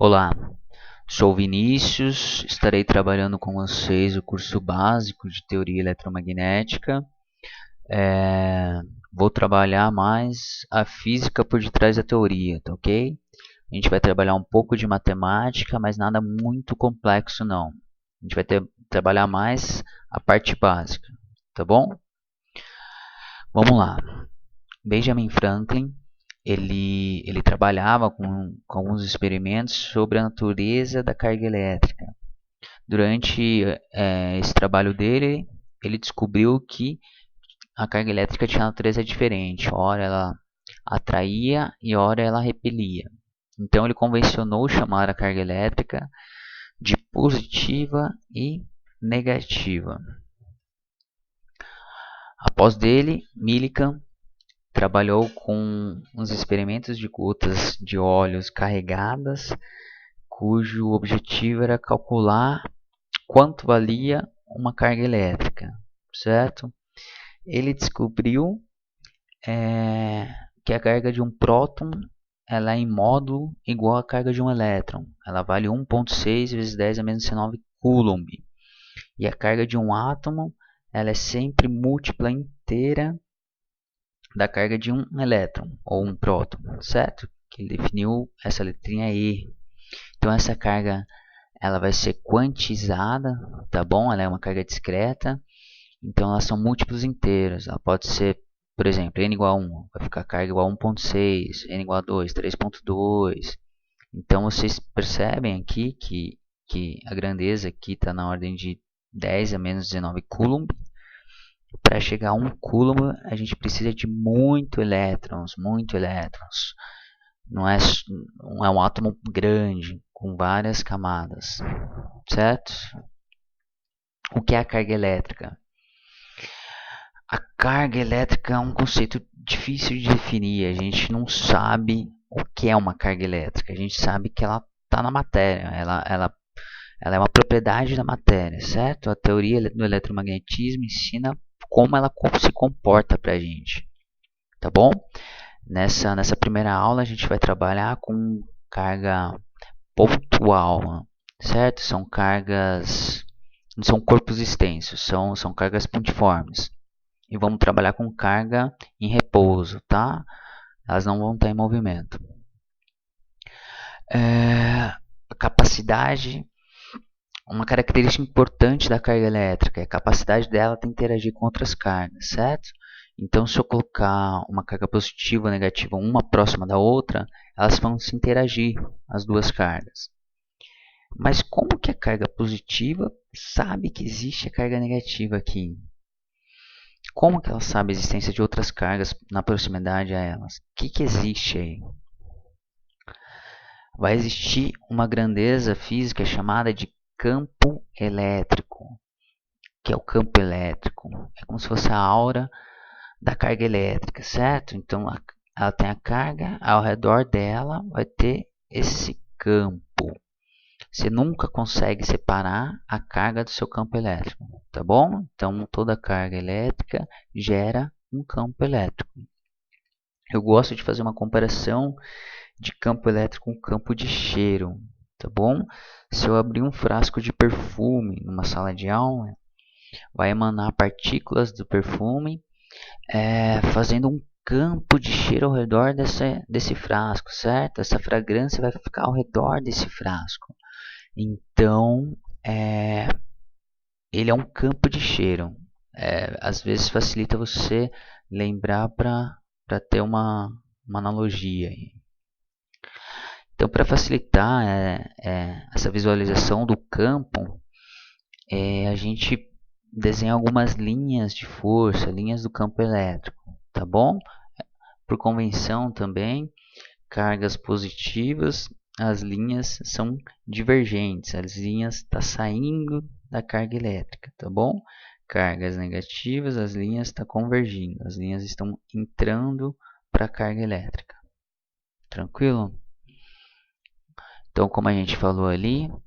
Olá, sou Vinícius, estarei trabalhando com vocês o curso básico de Teoria Eletromagnética. Vou trabalhar mais a física por detrás da teoria, tá ok? A gente vai trabalhar um pouco de matemática, mas nada muito complexo não. A gente vai trabalhar mais a parte básica, tá bom? Vamos lá. Benjamin Franklin, ele trabalhava com alguns experimentos sobre a natureza da carga elétrica. Durante esse trabalho dele, ele descobriu que a carga elétrica tinha natureza diferente. Ora ela atraía e ora ela repelia. Então ele convencionou chamar a carga elétrica de positiva e negativa. Após dele, Millikan trabalhou com uns experimentos de gotas de óleos carregadas, cujo objetivo era calcular quanto valia uma carga elétrica, certo? Ele descobriu que a carga de um próton ela é em módulo igual à carga de um elétron. Ela vale 1,6 vezes 10 a menos 19 coulomb. E a carga de um átomo ela é sempre múltipla inteira da carga de um elétron ou um próton, certo? Que ele definiu essa letrinha E. Então essa carga ela vai ser quantizada, tá bom? Ela é uma carga discreta, então elas são múltiplos inteiros. Ela pode ser, por exemplo, n igual a 1, vai ficar carga igual a 1,6, n igual a 2, 3,2. Então vocês percebem aqui que a grandeza aqui está na ordem de 10 a menos 19 coulomb. Para chegar a 1 coulomb, a gente precisa de muito elétrons. Não é um átomo grande, com várias camadas, certo? O que é a carga elétrica? A carga elétrica é um conceito difícil de definir. A gente não sabe o que é uma carga elétrica. A gente sabe que ela está na matéria. Ela é uma propriedade da matéria, certo? A teoria do eletromagnetismo ensina como ela se comporta para a gente, tá bom? Nessa primeira aula a gente vai trabalhar com carga pontual, certo? São cargas, não são corpos extensos, são cargas pontiformes. E vamos trabalhar com carga em repouso, tá? Elas não vão estar em movimento. A capacidade, uma característica importante da carga elétrica é a capacidade dela de interagir com outras cargas, certo? Então, se eu colocar uma carga positiva ou negativa uma próxima da outra, elas vão se interagir, as duas cargas. Mas como que a carga positiva sabe que existe a carga negativa aqui? Como que ela sabe a existência de outras cargas na proximidade a elas? O que existe aí? Vai existir uma grandeza física chamada de campo elétrico. Que é o campo elétrico? É como se fosse a aura da carga elétrica, certo? Então ela tem a carga, ao redor dela vai ter esse campo. Você nunca consegue separar a carga do seu campo elétrico, tá bom? Então toda carga elétrica gera um campo elétrico. Eu gosto de fazer uma comparação de campo elétrico com campo de cheiro, tá bom? Se eu abrir um frasco de perfume numa sala de aula, vai emanar partículas do perfume fazendo um campo de cheiro ao redor desse frasco, certo? Essa fragrância vai ficar ao redor desse frasco. Então, ele é um campo de cheiro. Às vezes facilita você lembrar para ter uma analogia. Então, para facilitar essa visualização do campo, a gente desenha algumas linhas de força, linhas do campo elétrico, tá bom? Por convenção também, cargas positivas, as linhas são divergentes, as linhas estão saindo da carga elétrica, tá bom? Cargas negativas, as linhas estão convergindo, as linhas estão entrando para a carga elétrica. Tranquilo? Então, como a gente falou ali, o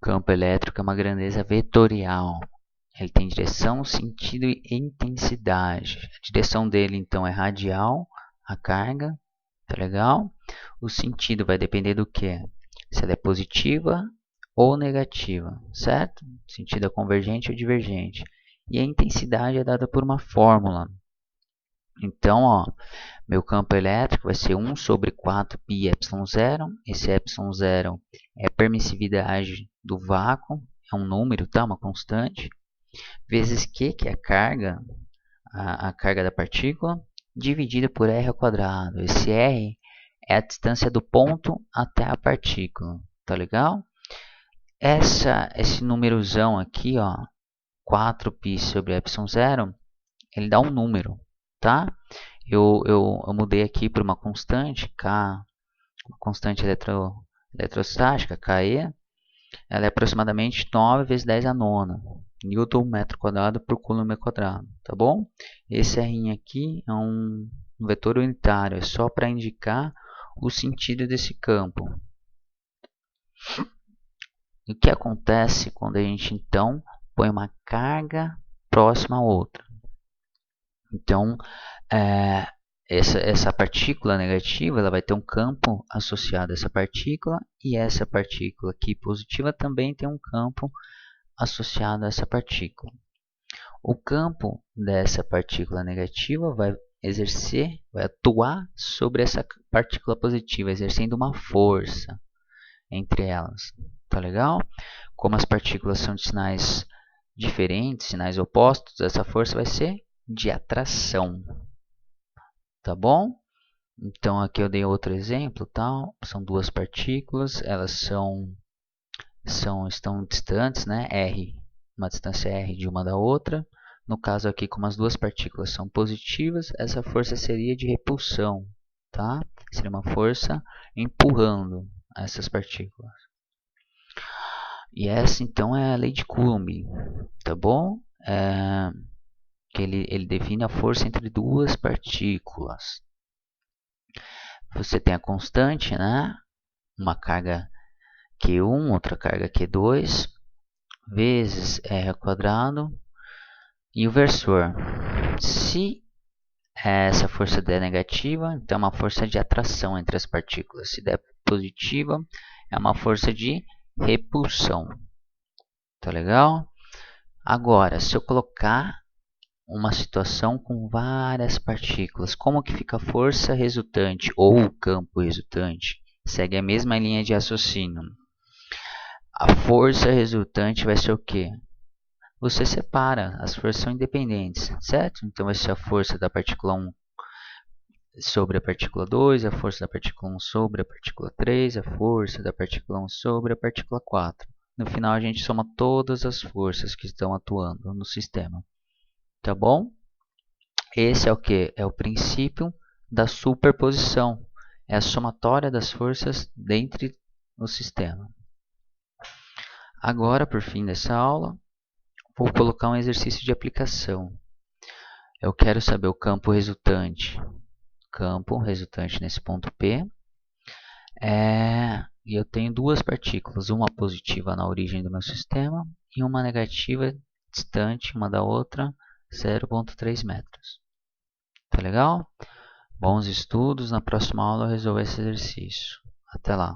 campo elétrico é uma grandeza vetorial. Ele tem direção, sentido e intensidade. A direção dele, então, é radial, a carga, tá legal? O sentido vai depender do quê? se ela é positiva ou negativa, certo? Sentido é convergente ou divergente. E a intensidade é dada por uma fórmula. Então, ó, meu campo elétrico vai ser 1 sobre 4 π ε0. Esse ε0 é a permissividade do vácuo, é um número, tá? Uma constante, vezes Q, que é a carga da partícula, dividida por r ao quadrado. Esse r é a distância do ponto até a partícula, tá legal? Esse númerozão aqui, ó, 4π sobre ε0, ele dá um número, tá? Eu mudei aqui para uma constante, K, uma constante eletrostática, KE. Ela é aproximadamente 9 vezes 10 a nona, Newton metro quadrado por Coulomb quadrado, tá bom? Esse R aqui é um vetor unitário, é só para indicar o sentido desse campo. E o que acontece quando a gente então põe uma carga próxima a outra? Então, essa partícula negativa ela vai ter um campo associado a essa partícula, e essa partícula aqui positiva também tem um campo associado a essa partícula. O campo dessa partícula negativa vai atuar sobre essa partícula positiva, exercendo uma força entre elas. Tá legal? Como as partículas são de sinais diferentes, sinais opostos, essa força vai ser de atração. Tá bom? Então aqui eu dei outro exemplo, tal. São duas partículas, elas estão distantes, né? Uma distância r de uma da outra. No caso aqui, como as duas partículas são positivas, essa força seria de repulsão, tá? Seria uma força empurrando essas partículas. E essa então é a lei de Coulomb, tá bom? Que ele define a força entre duas partículas. Você tem a constante, né? Uma carga Q1, outra carga Q2, vezes R ao quadrado, e o versor. Se essa força der negativa, então é uma força de atração entre as partículas. Se der positiva, é uma força de repulsão. Tá legal? Agora, se eu colocar uma situação com várias partículas, como que fica a força resultante ou o campo resultante? Segue a mesma linha de raciocínio. A força resultante vai ser o quê? Você separa, as forças são independentes, certo? Então vai ser a força da partícula 1 sobre a partícula 2, a força da partícula 1 sobre a partícula 3, a força da partícula 1 sobre a partícula 4. No final a gente soma todas as forças que estão atuando no sistema. Tá bom? Esse é o que? É o princípio da superposição. É a somatória das forças dentro do sistema. Agora, por fim dessa aula, vou colocar um exercício de aplicação. Eu quero saber o campo resultante. Campo resultante nesse ponto P. E eu tenho duas partículas, uma positiva na origem do meu sistema e uma negativa distante uma da outra, 0,3 metros. Tá legal? Bons estudos. Na próxima aula eu resolvo esse exercício. Até lá.